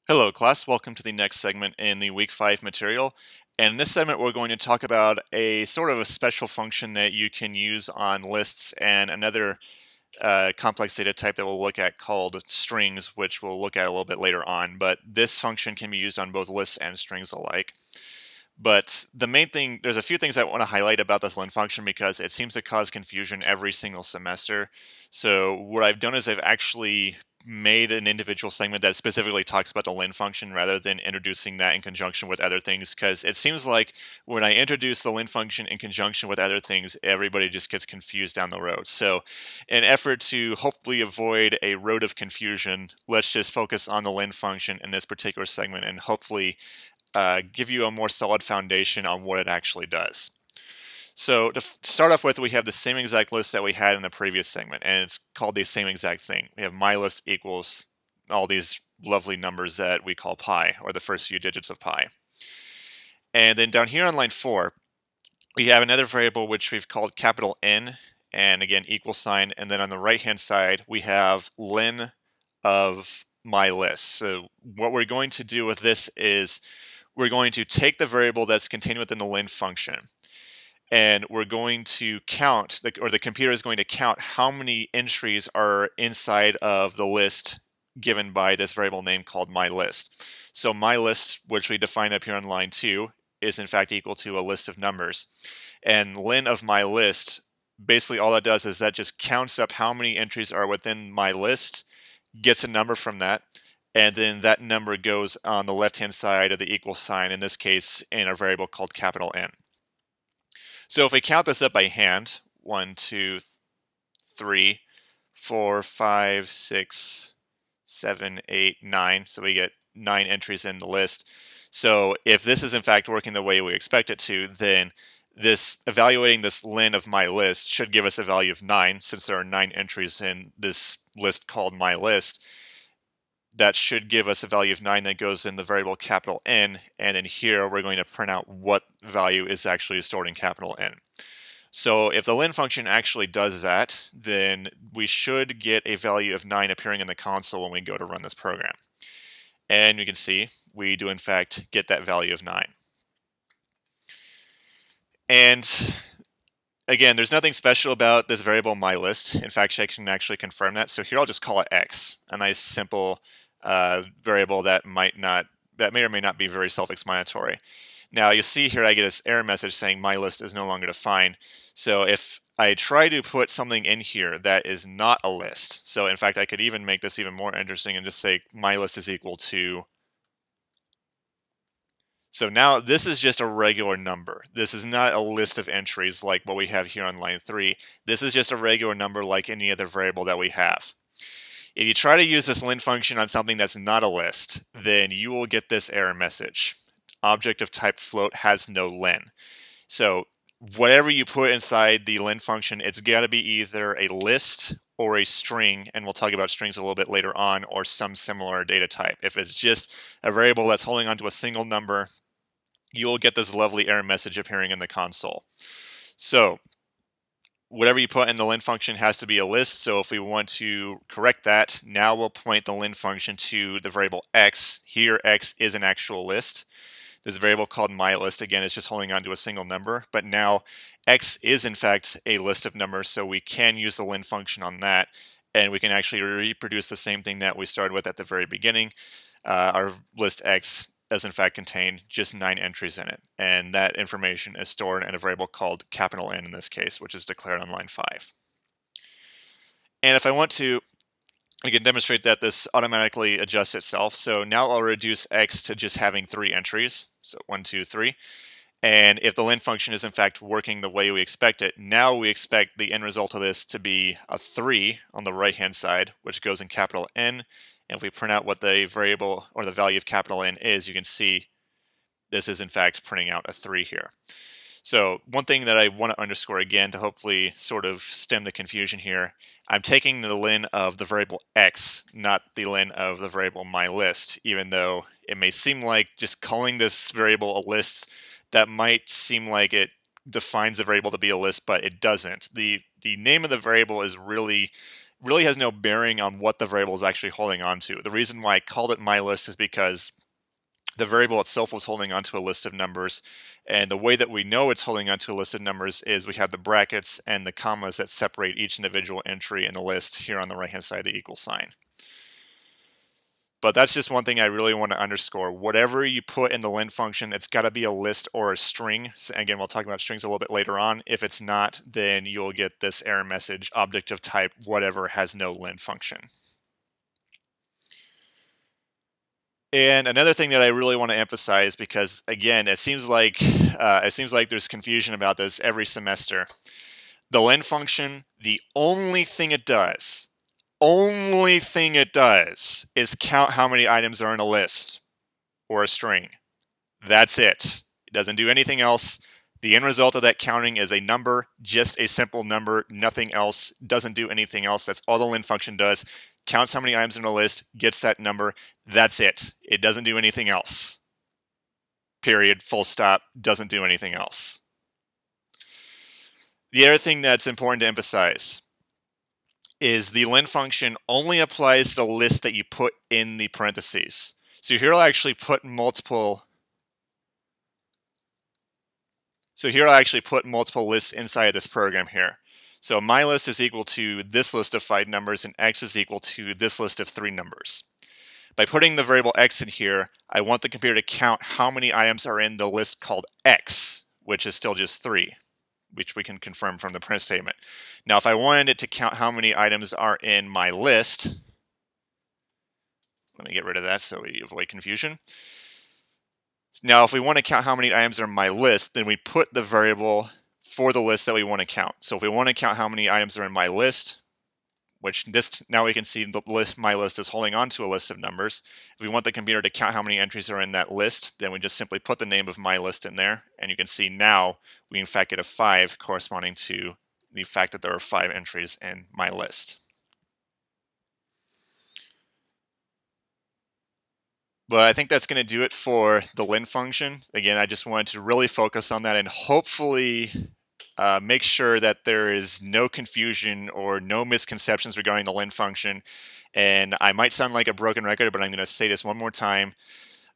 Hello class, welcome to the next segment in the week 5 material. And in this segment we're going to talk about a sort of a special function that you can use on lists and another complex data type that we'll look at called strings, which we'll look at a little bit later on. But this function can be used on both lists and strings alike. But the main thing, there's a few things I want to highlight about this len function because it seems to cause confusion every single semester. So what I've done is I've actually made an individual segment that specifically talks about the len function rather than introducing that in conjunction with other things, because it seems like when I introduce the len function in conjunction with other things, everybody just gets confused down the road. So in an effort to hopefully avoid a road of confusion, let's just focus on the len function in this particular segment and hopefully give you a more solid foundation on what it actually does. So to start off with, we have the same exact list that we had in the previous segment, and it's called the same exact thing. We have my list equals all these lovely numbers that we call pi, or the first few digits of pi. And then down here on line 4, we have another variable which we've called capital N, and again, equal sign. And then on the right-hand side, we have len of my list. So what we're going to do with this is we're going to take the variable that's contained within the len function, and we're going to count, or the computer is going to count how many entries are inside of the list given by this variable name called my list. So my list, which we define up here on line 2, is in fact equal to a list of numbers. And len of my list, basically all that does is that just counts up how many entries are within my list, gets a number from that, and then that number goes on the left-hand side of the equal sign, in this case in a variable called capital N. So if we count this up by hand, 1, 2, 3, 4, 5, 6, 7, 8, 9, so we get 9 entries in the list. So if this is in fact working the way we expect it to, then this evaluating this len of my list should give us a value of 9, since there are 9 entries in this list called my list. That should give us a value of 9 that goes in the variable capital N, and then here we're going to print out what value is actually stored in capital N. So if the len function actually does that, then we should get a value of 9 appearing in the console when we go to run this program. And you can see we do in fact get that value of 9. And again, there's nothing special about this variable mylist. In fact, I can actually confirm that. So here I'll just call it x, a nice simple variable that may or may not be very self-explanatory. Now you see here I get this error message saying my list is no longer defined. So if I try to put something in here that is not a list, so in fact I could even make this even more interesting and just say my list is equal to. So now this is just a regular number. This is not a list of entries like what we have here on line 3. This is just a regular number like any other variable that we have. If you try to use this len function on something that's not a list, then you will get this error message. Object of type float has no len. So whatever you put inside the len function, it's got to be either a list or a string, and we'll talk about strings a little bit later on, or some similar data type. If it's just a variable that's holding onto a single number, you'll get this lovely error message appearing in the console. So whatever you put in the len function has to be a list. So if we want to correct that, now we'll point the len function to the variable x. Here x is an actual list. This variable called mylist, again, is just holding on to a single number, but now x is in fact a list of numbers, so we can use the len function on that, and we can actually reproduce the same thing that we started with at the very beginning. Our list x does in fact contain just 9 entries in it, and that information is stored in a variable called capital N in this case, which is declared on line 5. And if I want to, I can demonstrate that this automatically adjusts itself. So now I'll reduce x to just having 3 entries, so 1, 2, 3. And if the len function is in fact working the way we expect it, now we expect the end result of this to be a 3 on the right hand side, which goes in capital N. And if we print out what the variable or the value of capital N is, you can see this is in fact printing out a 3 here. So one thing that I want to underscore again to hopefully sort of stem the confusion here, I'm taking the len of the variable x, not the len of the variable mylist, even though it may seem like just calling this variable a list, that might seem like it defines the variable to be a list, but it doesn't. The name of the variable is really really has no bearing on what the variable is actually holding on to. The reason why I called it myList is because the variable itself was holding onto a list of numbers, and the way that we know it's holding onto a list of numbers is we have the brackets and the commas that separate each individual entry in the list here on the right hand side of the equal sign. But that's just one thing I really want to underscore. Whatever you put in the len function, it's got to be a list or a string. So again, we'll talk about strings a little bit later on. If it's not, then you'll get this error message, object of type whatever has no len function. And another thing that I really want to emphasize, because again, it seems like there's confusion about this every semester. The len function, the only thing it does is count how many items are in a list or a string. That's it. It doesn't do anything else. The end result of that counting is a number, just a simple number, nothing else, doesn't do anything else. That's all the len function does. Counts how many items in a list, gets that number, that's it. It doesn't do anything else. Period, full stop, doesn't do anything else. The other thing that's important to emphasize is the len function only applies to the list that you put in the parentheses. So here I'll actually put multiple lists inside of this program here. So my list is equal to this list of 5 numbers, and x is equal to this list of 3 numbers. By putting the variable x in here, I want the computer to count how many items are in the list called x, which is still just 3, which we can confirm from the print statement. Now, if I wanted it to count how many items are in my list, let me get rid of that so we avoid confusion. Now, if we want to count how many items are in my list, then we put the variable for the list that we want to count. So if we want to count how many items are in my list, which now we can see the list, my list is holding on to a list of numbers. If we want the computer to count how many entries are in that list, then we just simply put the name of my list in there. And you can see now we in fact get a 5 corresponding to the fact that there are 5 entries in my list. But I think that's going to do it for the len function. Again, I just wanted to really focus on that and hopefully make sure that there is no confusion or no misconceptions regarding the len function. And I might sound like a broken record, but I'm going to say this one more time.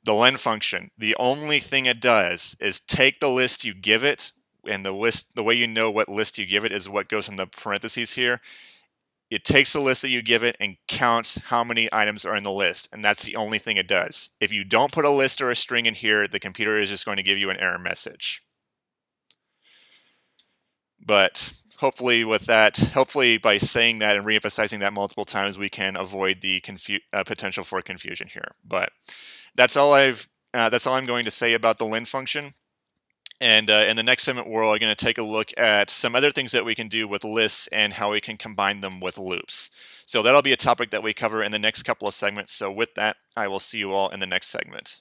The len function, the only thing it does is take the list you give it, and the way you know what list you give it is what goes in the parentheses here. It takes the list that you give it and counts how many items are in the list, and that's the only thing it does. If you don't put a list or a string in here, the computer is just going to give you an error message. But hopefully by saying that and reemphasizing that multiple times, we can avoid the potential for confusion here. But that's all I'm going to say about the len function. And in the next segment, we're going to take a look at some other things that we can do with lists and how we can combine them with loops. So that'll be a topic that we cover in the next couple of segments. So with that, I will see you all in the next segment.